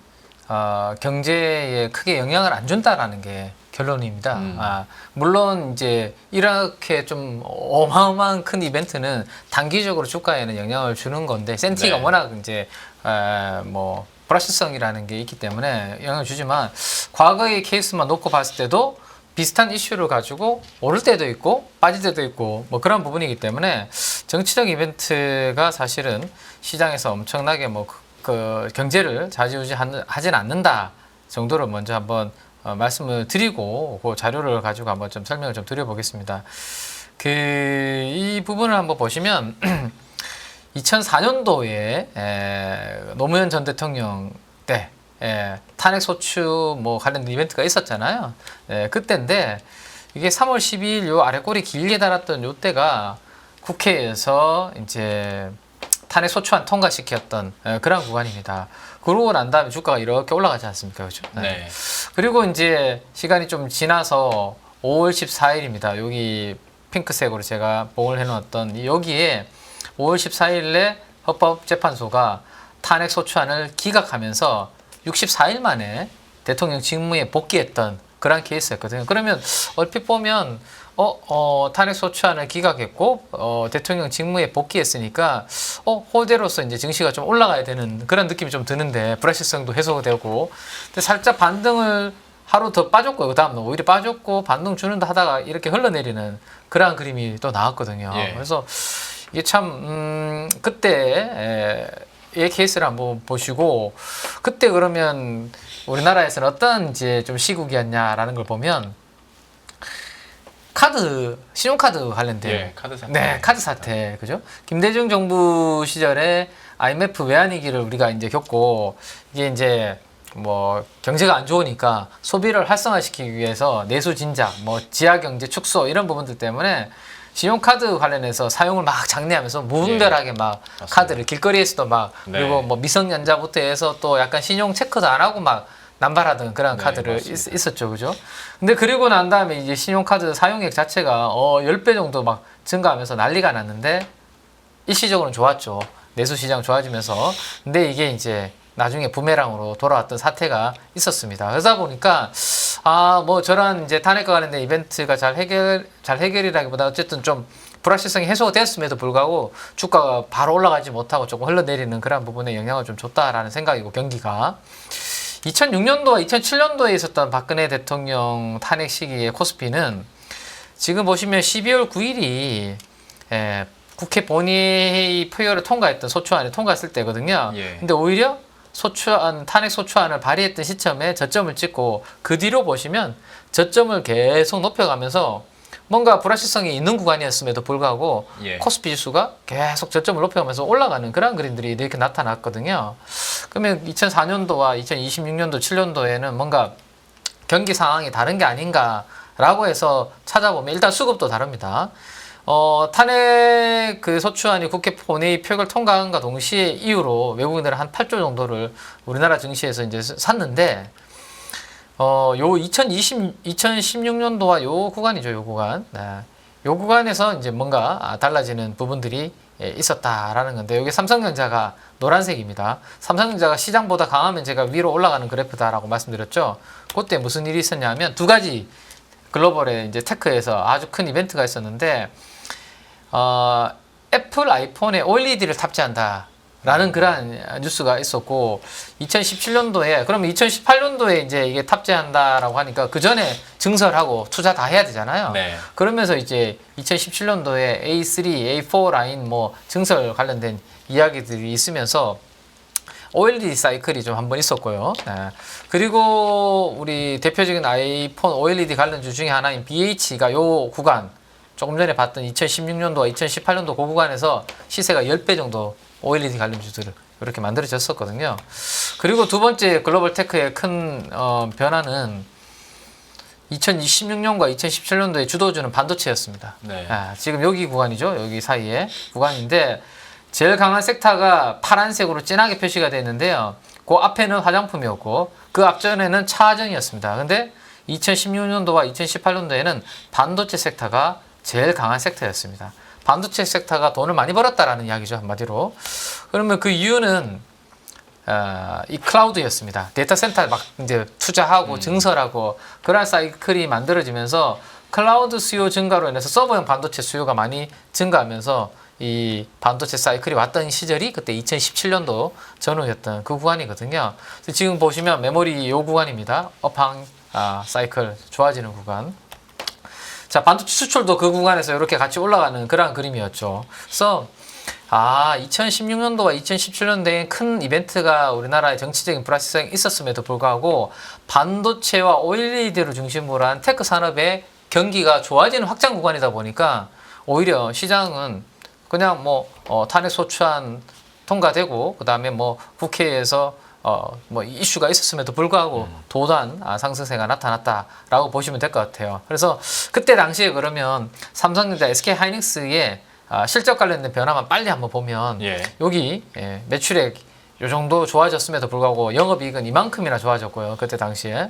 경제에 크게 영향을 안 준다라는 게 결론입니다. 물론 이제 이렇게 좀 어마어마한 큰 이벤트는 단기적으로 주가에는 영향을 주는 건데 센티가 네. 워낙 이제 불확실성이라는 게 있기 때문에 영향을 주지만 과거의 케이스만 놓고 봤을 때도 비슷한 이슈를 가지고 오를 때도 있고 빠질 때도 있고 그런 부분이기 때문에 정치적 이벤트가 사실은 시장에서 엄청나게 그 경제를 좌지우지하진 않는다 정도를 먼저 한번 말씀을 드리고 그 자료를 가지고 한번 좀 설명을 좀 드려보겠습니다. 이 부분을 한번 보시면 2004년도에 노무현 전 대통령 때 탄핵 소추 관련 이벤트가 있었잖아요. 그때인데 이게 3월 12일 요 아래 꼬리 길게 달았던 요 때가 국회에서 이제 탄핵 소추안 통과시켰던 그런 구간입니다. 그러고 난 다음에 주가가 이렇게 올라가지 않습니까? 그죠? 네. 그리고 이제 시간이 좀 지나서 5월 14일입니다. 여기 핑크색으로 제가 봉을 해놓았던 여기에 5월 14일에 헌법재판소가 탄핵 소추안을 기각하면서 64일 만에 대통령 직무에 복귀했던 그런 케이스였거든요. 그러면 얼핏 보면 탄핵 소추안을 기각했고 대통령 직무에 복귀했으니까 홀대로서 이제 증시가 좀 올라가야 되는 그런 느낌이 좀 드는데 불확실성도 해소되고 근데 살짝 반등을 하루 더 빠졌고 그 다음날 오히려 빠졌고 반등 주는 듯 하다가 이렇게 흘러내리는 그러한 그림이 또 나왔거든요. 그래서 이게 참 그때의 케이스를 한번 보시고 그때 그러면 우리나라에서는 어떤 이제 좀 시국이었냐라는 걸 보면 신용카드 관련된 카드 사태. 네, 카드 사태. 그죠? 김대중 정부 시절에 IMF 외환위기를 우리가 이제 겪고 이게 이제 경제가 안 좋으니까 소비를 활성화시키기 위해서 내수 진작, 지하 경제 축소 이런 부분들 때문에 신용카드 관련해서 사용을 막 장려하면서 무분별하게 막 카드를 길거리에서도 막 그리고 미성년자부터 해서 또 약간 신용 체크도 안 하고 막 남발하던 그런 카드를 있었죠. 그죠? 근데 그리고 난 다음에 이제 신용카드 사용액 자체가 10배 정도 막 증가하면서 난리가 났는데 일시적으로는 좋았죠. 내수 시장 좋아지면서. 근데 이게 이제 나중에 부메랑으로 돌아왔던 사태가 있었습니다. 그러다 보니까 저런 이제 탄핵과 관련된 이벤트가 잘 해결이라기보다 어쨌든 좀 불확실성이 해소됐음에도 불구하고 주가가 바로 올라가지 못하고 조금 흘러내리는 그런 부분에 영향을 좀 줬다라는 생각이고 경기가 2006년도와 2007년도에 있었던 박근혜 대통령 탄핵 시기의 코스피는 지금 보시면 12월 9일이 국회 본회의 표결을 통과했던 소추안을 통과했을 때거든요. 근데 오히려 탄핵 소추안을 발의했던 시점에 저점을 찍고 그 뒤로 보시면 저점을 계속 높여가면서 뭔가 불확실성이 있는 구간이었음에도 불구하고 코스피 지수가 계속 저점을 높여가면서 올라가는 그런 그림들이 이렇게 나타났거든요. 그러면 2004년도와 2026년도, 7년도에는 뭔가 경기 상황이 다른 게 아닌가라고 해서 찾아보면 일단 수급도 다릅니다. 탄핵 소추안이 국회 본회의 표결 통과한과 동시에 이후로 외국인들은 한 8조 정도를 우리나라 증시에서 이제 샀는데 요 2016년도와 요 구간이죠, 요 구간. 요 구간에서 이제 뭔가 달라지는 부분들이 있었다라는 건데, 여기 삼성전자가 노란색입니다. 삼성전자가 시장보다 강하면 제가 위로 올라가는 그래프다라고 말씀드렸죠. 그때 무슨 일이 있었냐면 두 가지 글로벌의 이제 테크에서 아주 큰 이벤트가 있었는데, 애플 아이폰에 OLED를 탑재한다. 라는 그러한 뉴스가 있었고 2017년도에 그러면 2018년도에 이제 이게 탑재한다라고 하니까 그 전에 증설하고 투자 다 해야 되잖아요. 네. 그러면서 이제 2017년도에 A3, A4 라인 뭐 증설 관련된 이야기들이 있으면서 OLED 사이클이 좀 한번 있었고요. 네. 그리고 우리 대표적인 아이폰 OLED 관련주 중에 하나인 BH가 요 구간 조금 전에 봤던 2016년도와 2018년도 그 구간에서 시세가 10배 정도 OLED 관련주들을 이렇게 만들어졌었거든요. 그리고 두 번째 글로벌 테크의 큰 변화는 2026년과 2017년도에 주도주는 반도체였습니다. 네. 지금 여기 구간이죠. 여기 사이에 구간인데 제일 강한 섹터가 파란색으로 진하게 표시가 되어 있는데요. 그 앞에는 화장품이었고 그 앞전에는 차전이었습니다. 근데 2016년도와 2018년도에는 반도체 섹터가 제일 강한 섹터였습니다. 반도체 섹터가 돈을 많이 벌었다라는 이야기죠, 한마디로. 그러면 그 이유는 이 클라우드였습니다. 데이터 센터 막 이제 투자하고 증설하고 그런 사이클이 만들어지면서 클라우드 수요 증가로 인해서 서버형 반도체 수요가 많이 증가하면서 이 반도체 사이클이 왔던 시절이 그때 2017년도 전후였던 그 구간이거든요. 지금 보시면 메모리 요 구간입니다. 업황 사이클 좋아지는 구간. 자, 반도체 수출도 그 구간에서 이렇게 같이 올라가는 그런 그림이었죠. 그래서 2016년도와 2017년도에 큰 이벤트가 우리나라의 정치적인 불확실성이 있었음에도 불구하고 반도체와 OLED를 중심으로 한 테크 산업의 경기가 좋아지는 확장 구간이다 보니까 오히려 시장은 그냥 뭐 탄핵 소추안 통과되고 그 다음에 뭐 국회에서 뭐 이슈가 있었음에도 불구하고 도단 상승세가 나타났다라고 보시면 될 것 같아요. 그래서 그때 당시에 그러면 삼성전자, SK하이닉스의 실적 관련된 변화만 빨리 한번 보면 여기 매출액 요 정도 좋아졌음에도 불구하고 영업이익은 이만큼이나 좋아졌고요. 그때 당시에.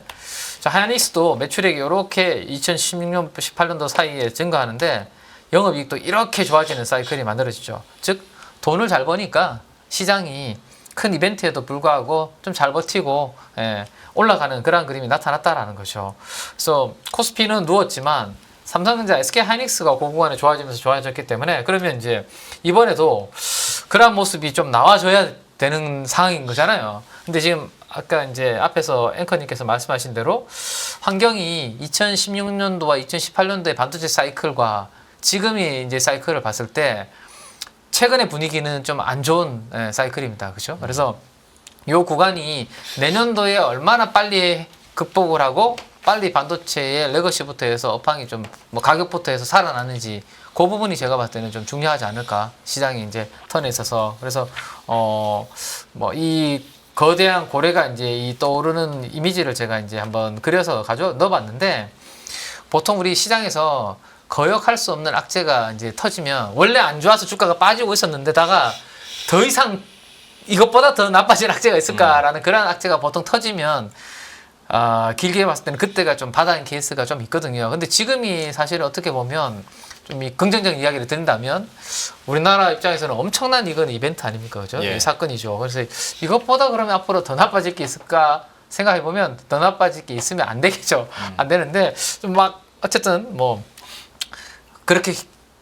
자, 하이닉스도 매출액이 이렇게 2016년, 18년도 사이에 증가하는데 영업이익도 이렇게 좋아지는 사이클이 만들어지죠. 즉 돈을 잘 버니까 시장이 큰 이벤트에도 불구하고 좀 잘 버티고 올라가는 그런 그림이 나타났다라는 거죠. 그래서 코스피는 누웠지만 삼성전자, SK하이닉스가 그 구간에 좋아지면서 좋아졌기 때문에 그러면 이제 이번에도 그런 모습이 좀 나와줘야 되는 상황인 거잖아요. 근데 지금 아까 이제 앞에서 앵커님께서 말씀하신 대로 환경이 2016년도와 2018년도의 반도체 사이클과 지금의 이제 사이클을 봤을 때 최근의 분위기는 좀 안 좋은 사이클입니다. 그렇죠? 그래서 이 구간이 내년도에 얼마나 빨리 극복을 하고 빨리 반도체의 레거시부터 해서 업황이 좀 뭐 가격부터 해서 살아나는지 그 부분이 제가 봤을 때는 좀 중요하지 않을까. 시장이 이제 턴에 있어서. 그래서 뭐 이 거대한 고래가 이제 이 떠오르는 이미지를 제가 이제 한번 그려서 넣어봤는데 보통 우리 시장에서 거역할 수 없는 악재가 이제 터지면 원래 안 좋아서 주가가 빠지고 있었는데다가 더 이상 이것보다 더 나빠질 악재가 있을까라는 그런 악재가 보통 터지면 길게 봤을 때는 그때가 좀 바닥인 케이스가 좀 있거든요. 근데 지금이 사실 어떻게 보면 좀 이 긍정적인 이야기를 드린다면 우리나라 입장에서는 엄청난 이건 이벤트 아닙니까? 그죠? 이 사건이죠. 그래서 이것보다 그러면 앞으로 더 나빠질 게 있을까 생각해보면 더 나빠질 게 있으면 안 되겠죠. 안 되는데 좀 막 어쨌든 뭐 그렇게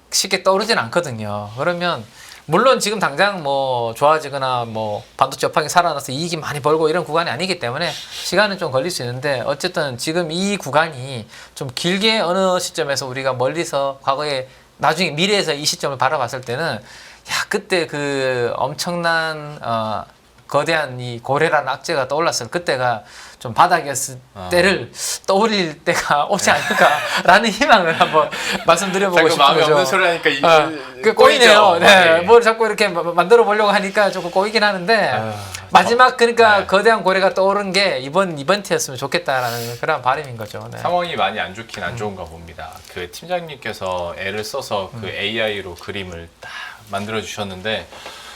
쉽게 떠오르진 않거든요. 그러면 물론 지금 당장 뭐 좋아지거나 뭐 반도체 업황이 살아나서 이익이 많이 벌고 이런 구간이 아니기 때문에 시간은 좀 걸릴 수 있는데 어쨌든 지금 이 구간이 좀 길게 어느 시점에서 우리가 멀리서 과거에 나중에 미래에서 이 시점을 바라봤을 때는 야 그때 그 엄청난 거대한 이 고래라는 악재가 떠올랐을 그때가 좀 바닥이었을 때를 떠올릴 때가 오지 않을까라는 희망을 한번 말씀드려보고 싶은 마음이 거죠. 없는 소리 하니까 그 꼬이네요. 네, 뭘 자꾸 이렇게 만들어 보려고 하니까 조금 꼬이긴 하는데 마지막 그러니까 거대한 고래가 떠오른 게 이번 이벤트였으면 좋겠다라는 그런 바람인 거죠. 네. 상황이 많이 안 좋긴 안 좋은가 봅니다. 그 팀장님께서 애를 써서 그 AI로 그림을 딱 만들어 주셨는데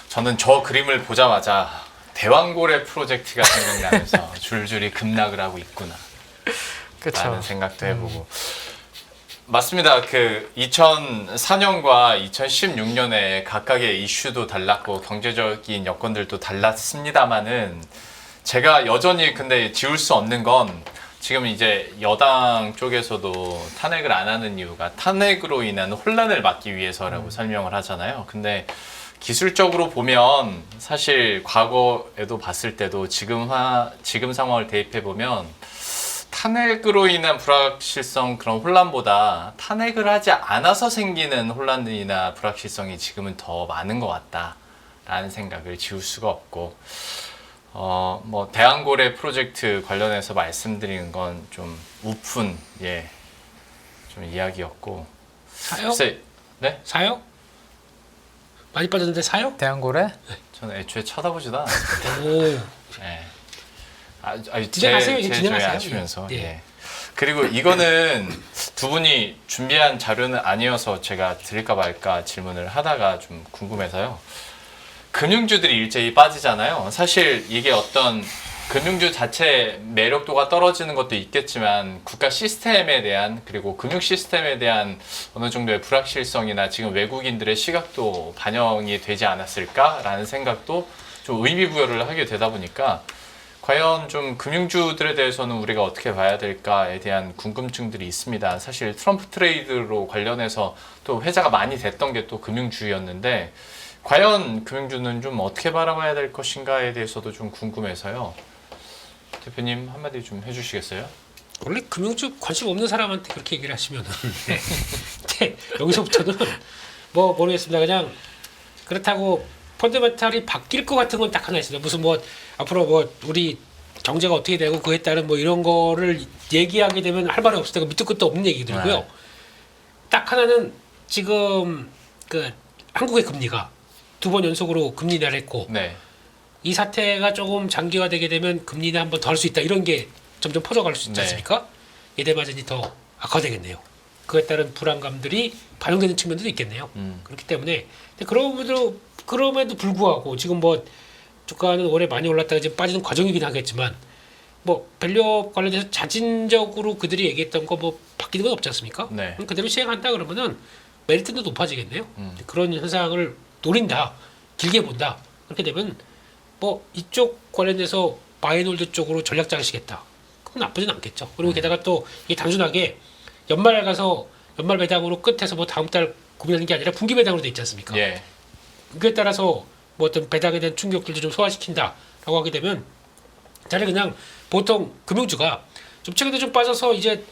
저는 저 그림을 보자마자 대왕고래 프로젝트가 생각나면서 줄줄이 급락을 하고 있구나 라는 생각도 해보고 맞습니다. 그 2004년과 2016년에 각각의 이슈도 달랐고 경제적인 여건들도 달랐습니다만은 제가 여전히 근데 지울 수 없는 건 지금 이제 여당 쪽에서도 탄핵을 안 하는 이유가 탄핵으로 인한 혼란을 막기 위해서라고 설명을 하잖아요. 근데 기술적으로 보면 사실 과거에도 봤을 때도 지금 상황을 대입해 보면 탄핵으로 인한 불확실성 그런 혼란보다 탄핵을 하지 않아서 생기는 혼란이나 불확실성이 지금은 더 많은 것 같다라는 생각을 지울 수가 없고 뭐 대한고래 프로젝트 관련해서 말씀드리는 건 좀 우픈 좀 이야기였고 사요? 글쎄, 네? 사요? 많이 빠졌는데 사요? 대한고래? 저는 애초에 쳐다보지도 않았습니다. 오. 네. 진행하세요. 제 진행하세요. 아시면서. 예. 예. 그리고 이거는 두 분이 준비한 자료는 아니어서 제가 드릴까 말까 질문을 하다가 좀 궁금해서요. 금융주들이 일제히 빠지잖아요. 사실 이게 어떤 금융주 자체 매력도가 떨어지는 것도 있겠지만 국가 시스템에 대한 그리고 금융 시스템에 대한 어느 정도의 불확실성이나 지금 외국인들의 시각도 반영이 되지 않았을까라는 생각도 좀 의미 부여를 하게 되다 보니까 과연 좀 금융주들에 대해서는 우리가 어떻게 봐야 될까에 대한 궁금증들이 있습니다. 사실 트럼프 트레이드로 관련해서 또 회자가 많이 됐던 게 또 금융주였는데 과연 금융주는 좀 어떻게 바라봐야 될 것인가에 대해서도 좀 궁금해서요. 대표님 한마디 좀 해주시겠어요? 원래 금융주 관심 없는 사람한테 그렇게 얘기를 하시면은 네. 여기서부터는 뭐 모르겠습니다. 그냥 그렇다고 펀더멘탈이 바뀔 것 같은 건 딱 하나 있습니다. 무슨 뭐 앞으로 뭐 우리 경제가 어떻게 되고 그에 따른 뭐 이런 거를 얘기하게 되면 할 말이 없을 때가 밑도 끝도 없는 얘기들이고요. 네. 딱 하나는 지금 그 한국의 금리가 2번 연속으로 금리 인하했고 네. 이 사태가 조금 장기화되게 되면 금리는 한번 더 할 수 있다 이런 게 점점 퍼져갈 수 있지 네. 않습니까? 예대마진이 더 악화되겠네요. 그에 따른 불안감들이 반영되는 측면도 있겠네요. 그렇기 때문에 근데 그럼에도 불구하고 지금 뭐 주가는 올해 많이 올랐다가 지금 빠지는 과정이긴 하겠지만 뭐 밸류업 관련해서 자진적으로 그들이 얘기했던 거 뭐 바뀌는 건 없지 않습니까? 네. 그대로 시행한다 그러면은 메리트도 높아지겠네요. 그런 현상을 노린다, 길게 본다. 그렇게 되면 뭐 이쪽 관련해서 바이놀드 쪽으로 전략 짜시겠다. 그건 나쁘진 않겠죠. 그리고 게다가 또 이게 단순하게 연말 가서 연말 배당으로 끝에서 뭐 다음 달 고민하는 게 아니라 분기 배당으로 돼 있지 않습니까? 예. 그에 따라서 뭐 어떤 배당에 대한 충격들도 좀 소화시킨다라고 하게 되면 자리 그냥 보통 금융주가 좀 최근에 좀 빠져서 이제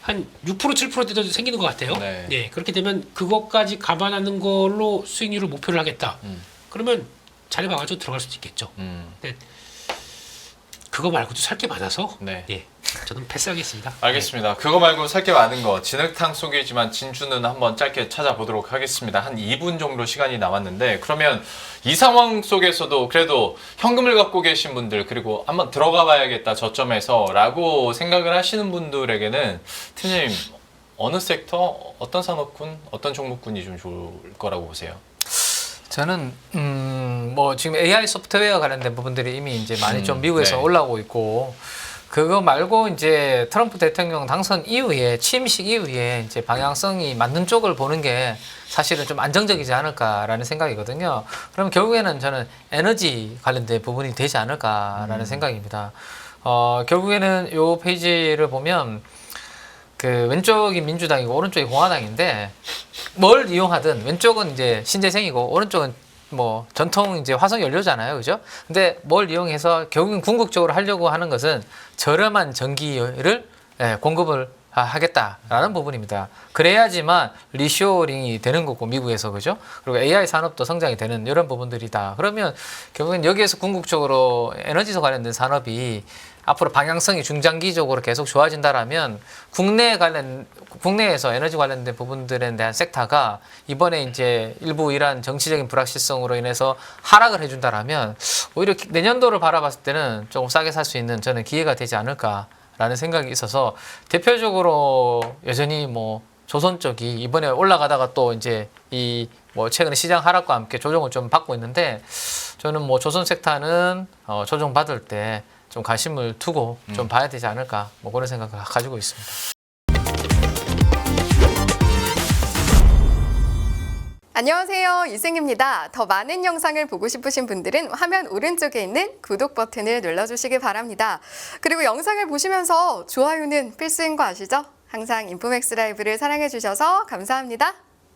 한 6% 7%대도 생기는 것 같아요. 네. 그렇게 되면 그것까지 감안하는 걸로 수익률을 목표를 하겠다. 그러면 자리 봐가지고 들어갈 수도 있겠죠. 근데 그거 말고도 살 게 많아서 네. 예, 저는 패스하겠습니다. 알겠습니다. 그거 말고 살 게 많은 거 진흙탕 속이지만 진주는 한번 짧게 찾아보도록 하겠습니다. 한 2분 정도 시간이 남았는데 그러면 이 상황 속에서도 그래도 현금을 갖고 계신 분들 그리고 한번 들어가 봐야겠다 저점에서 라고 생각을 하시는 분들에게는 팀장님 어느 섹터, 어떤 산업군, 어떤 종목군이 좀 좋을 거라고 보세요? 저는 뭐 지금 AI 소프트웨어 관련된 부분들이 이미 이제 많이 좀 미국에서 네. 올라오고 있고 그거 말고 이제 트럼프 대통령 당선 이후에 취임식 이후에 이제 방향성이 맞는 쪽을 보는 게 사실은 좀 안정적이지 않을까라는 생각이거든요. 그럼 결국에는 저는 에너지 관련된 부분이 되지 않을까라는 생각입니다. 결국에는 요 페이지를 보면 그 왼쪽이 민주당이고 오른쪽이 공화당인데 뭘 이용하든 왼쪽은 이제 신재생이고 오른쪽은 뭐 전통 이제 화석 연료잖아요, 그죠? 근데 뭘 이용해서 결국은 궁극적으로 하려고 하는 것은 저렴한 전기를 공급을 하겠다라는 부분입니다. 그래야지만 리쇼링이 되는 거고 미국에서 그죠? 그리고 AI 산업도 성장이 되는 이런 부분들이다. 그러면 결국엔 여기에서 궁극적으로 에너지소 관련된 산업이 앞으로 방향성이 중장기적으로 계속 좋아진다라면 국내에서 에너지 관련된 부분들에 대한 섹터가 이번에 이제 일부 이러한 정치적인 불확실성으로 인해서 하락을 해준다라면 오히려 내년도를 바라봤을 때는 조금 싸게 살 수 있는 저는 기회가 되지 않을까라는 생각이 있어서 대표적으로 여전히 뭐 조선 쪽이 이번에 올라가다가 또 이제 이 뭐 최근에 시장 하락과 함께 조정을 좀 받고 있는데 저는 뭐 조선 섹터는 조정 받을 때 좀 관심을 두고 좀 봐야 되지 않을까 뭐 그런 생각을 가지고 있습니다. 안녕하세요, 이승입니다. 더 많은 영상을 보고 싶으신 분들은 화면 오른쪽에 있는 구독 버튼을 눌러주시기 바랍니다. 그리고 영상을 보시면서 좋아요는 필수인 거 아시죠? 항상 인포맥스 라이브를 사랑해 주셔서 감사합니다.